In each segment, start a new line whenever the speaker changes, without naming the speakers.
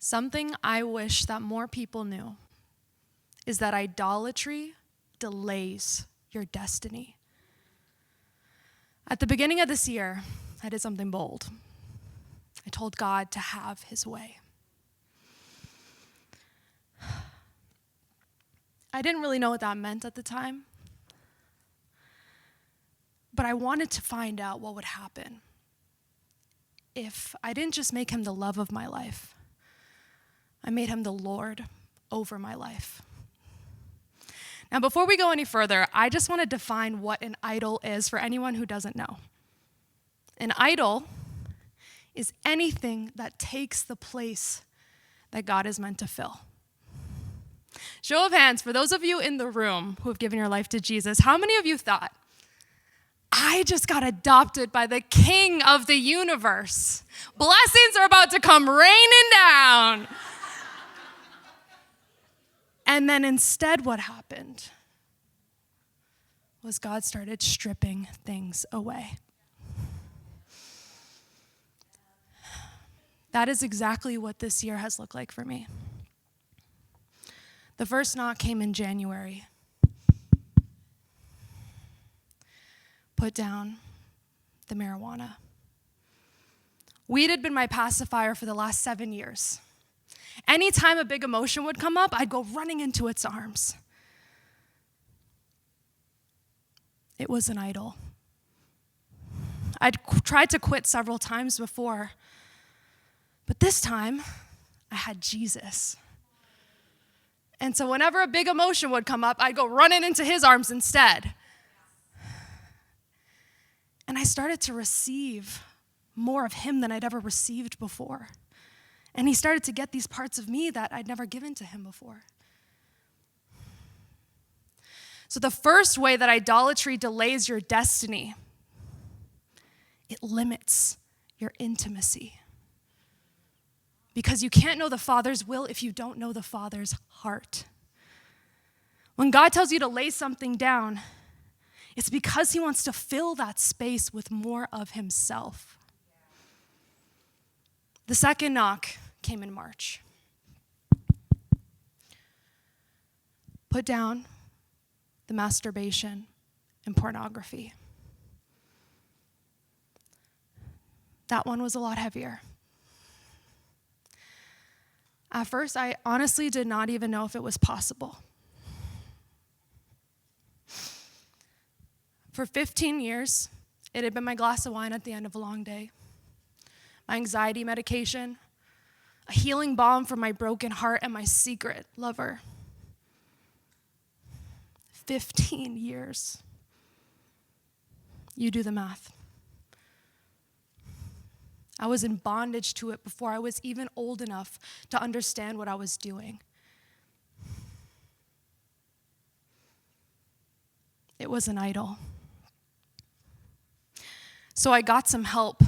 Something I wish that more people knew is that idolatry delays your destiny. At the beginning of this year, I did something bold. I told God to have his way. I didn't really know what that meant at the time, but I wanted to find out what would happen if I didn't just make him the love of my life, I made him the Lord over my life. Now, before we go any further, I just want to define what an idol is for anyone who doesn't know. An idol is anything that takes the place that God is meant to fill. Show of hands, for those of you in the room who have given your life to Jesus, how many of you thought, I just got adopted by the King of the universe. Blessings are about to come raining down. And then instead what happened was God started stripping things away. That is exactly what this year has looked like for me. The first knock came in January. Put down the marijuana. Weed had been my pacifier for the last 7 years. Anytime a big emotion would come up, I'd go running into its arms. It was an idol. I'd tried to quit several times before, but this time I had Jesus. And so whenever a big emotion would come up, I'd go running into his arms instead. And I started to receive more of him than I'd ever received before. And he started to get these parts of me that I'd never given to him before. So the first way that idolatry delays your destiny, it limits your intimacy. Because you can't know the Father's will if you don't know the Father's heart. When God tells you to lay something down, it's because he wants to fill that space with more of himself. The second knock came in March. Put down the masturbation and pornography. That one was a lot heavier. At first, I honestly did not even know if it was possible. For 15 years, it had been my glass of wine at the end of a long day, my anxiety medication, a healing balm for my broken heart, and my secret lover. 15 years. You do the math. I was in bondage to it before I was even old enough to understand what I was doing. It was an idol. So I got some help.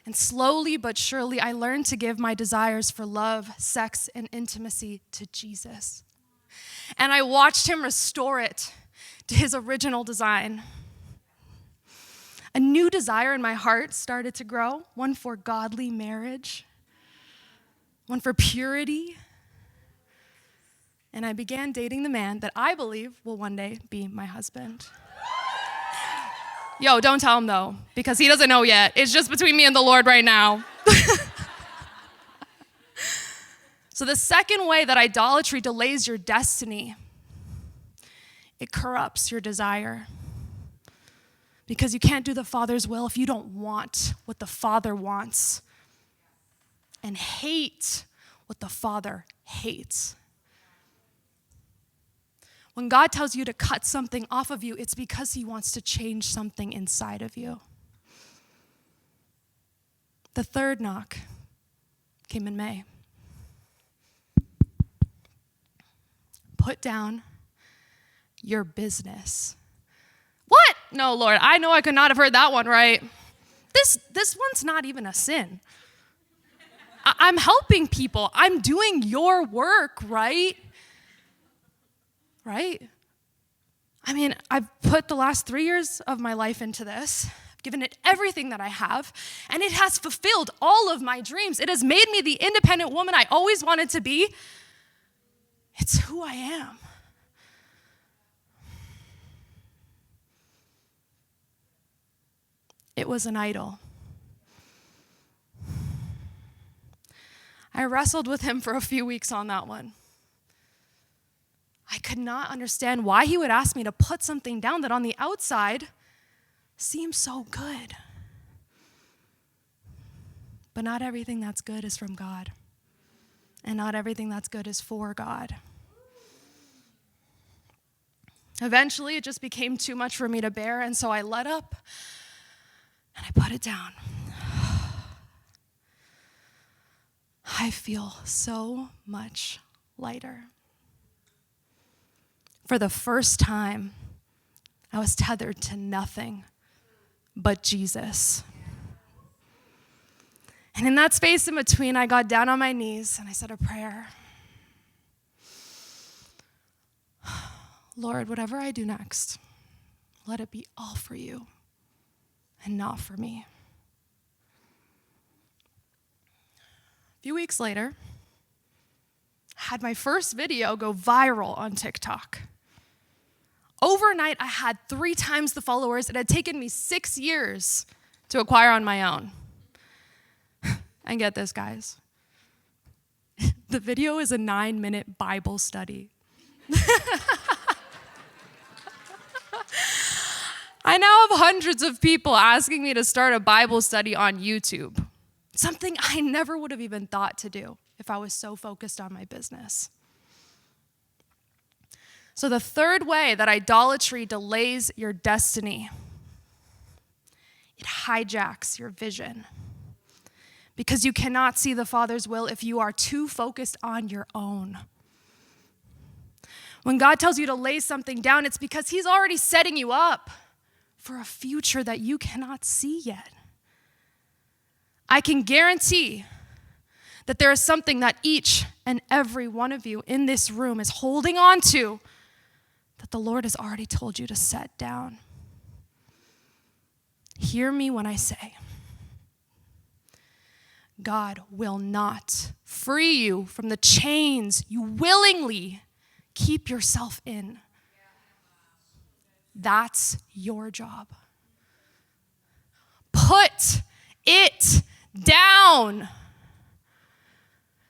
And slowly but surely, I learned to give my desires for love, sex, and intimacy to Jesus. And I watched him restore it to his original design. A new desire in my heart started to grow, one for godly marriage, one for purity. And I began dating the man that I believe will one day be my husband. Yo, don't tell him though, because he doesn't know yet. It's just between me and the Lord right now. So the second way that idolatry delays your destiny, it corrupts your desire. Because you can't do the Father's will if you don't want what the Father wants and hate what the Father hates. When God tells you to cut something off of you, it's because he wants to change something inside of you. The third knock came in May. Put down your business. What? No, Lord, I know I could not have heard that one right. This one's not even a sin. I'm helping people. I'm doing your work, right? Right? I mean, I've put the last 3 years of my life into this. I've given it everything that I have, and it has fulfilled all of my dreams. It has made me the independent woman I always wanted to be. It's who I am. It was an idol. I wrestled with him for a few weeks on that one. I could not understand why he would ask me to put something down that on the outside seems so good. But not everything that's good is from God. And not everything that's good is for God. Eventually, it just became too much for me to bear, and so I let up and I put it down. I feel so much lighter. For the first time, I was tethered to nothing but Jesus. And in that space in between, I got down on my knees and I said a prayer. Lord, whatever I do next, let it be all for you and not for me. A few weeks later, I had my first video go viral on TikTok. Overnight, I had 3 times the followers. It had taken me 6 years to acquire on my own. And get this, guys. The video is a 9-minute Bible study. I now have hundreds of people asking me to start a Bible study on YouTube. Something I never would have even thought to do if I was so focused on my business. So the third way that idolatry delays your destiny, it hijacks your vision. Because you cannot see the Father's will if you are too focused on your own. When God tells you to lay something down, it's because he's already setting you up for a future that you cannot see yet. I can guarantee that there is something that each and every one of you in this room is holding on to that the Lord has already told you to set down. Hear me when I say, God will not free you from the chains you willingly keep yourself in. That's your job. Put it down.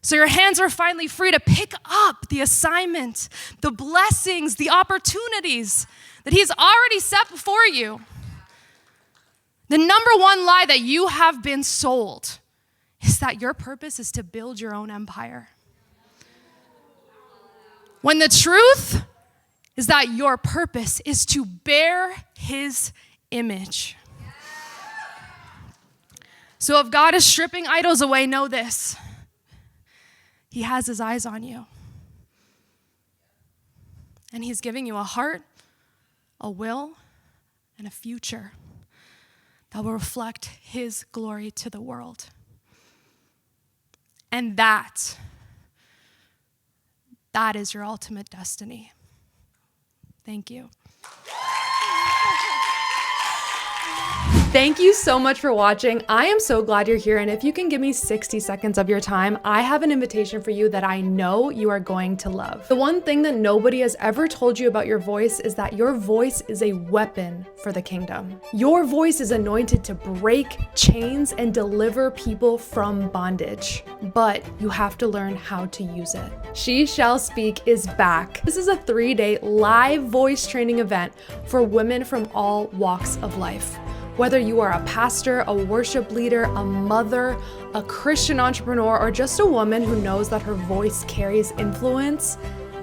So your hands are finally free to pick up the assignment, the blessings, the opportunities that he's already set before you. The number one lie that you have been sold is that your purpose is to build your own empire. When the truth is that your purpose is to bear his image. So if God is stripping idols away, know this. He has his eyes on you. And he's giving you a heart, a will, and a future that will reflect his glory to the world. And that is your ultimate destiny. Thank you.
Thank you so much for watching. I am so glad you're here, and if you can give me 60 seconds of your time, I have an invitation for you that I know you are going to love. The one thing that nobody has ever told you about your voice is that your voice is a weapon for the kingdom. Your voice is anointed to break chains and deliver people from bondage, but you have to learn how to use it. She Shall Speak is back. This is a 3-day live voice training event for women from all walks of life. Whether you are a pastor, a worship leader, a mother, a Christian entrepreneur, or just a woman who knows that her voice carries influence,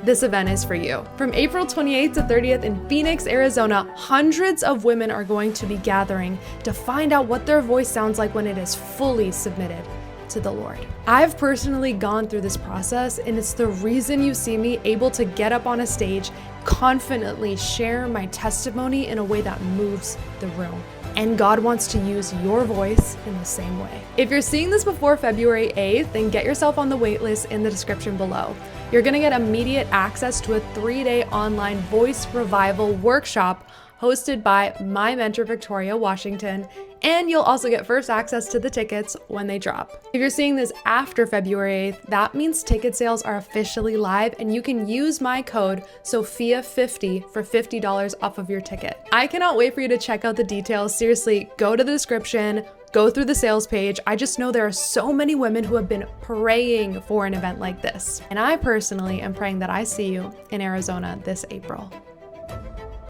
this event is for you. From April 28th to 30th in Phoenix, Arizona, hundreds of women are going to be gathering to find out what their voice sounds like when it is fully submitted to the Lord. I've personally gone through this process, and it's the reason you see me able to get up on a stage, confidently share my testimony in a way that moves the room. And God wants to use your voice in the same way. If you're seeing this before February 8th, then get yourself on the waitlist in the description below. You're gonna get immediate access to a 3-day online voice revival workshop hosted by my mentor, Victoria Washington, and you'll also get first access to the tickets when they drop. If you're seeing this after February 8th, that means ticket sales are officially live and you can use my code SOPHIA50 for $50 off of your ticket. I cannot wait for you to check out the details. Seriously, go to the description, go through the sales page. I just know there are so many women who have been praying for an event like this. And I personally am praying that I see you in Arizona this April.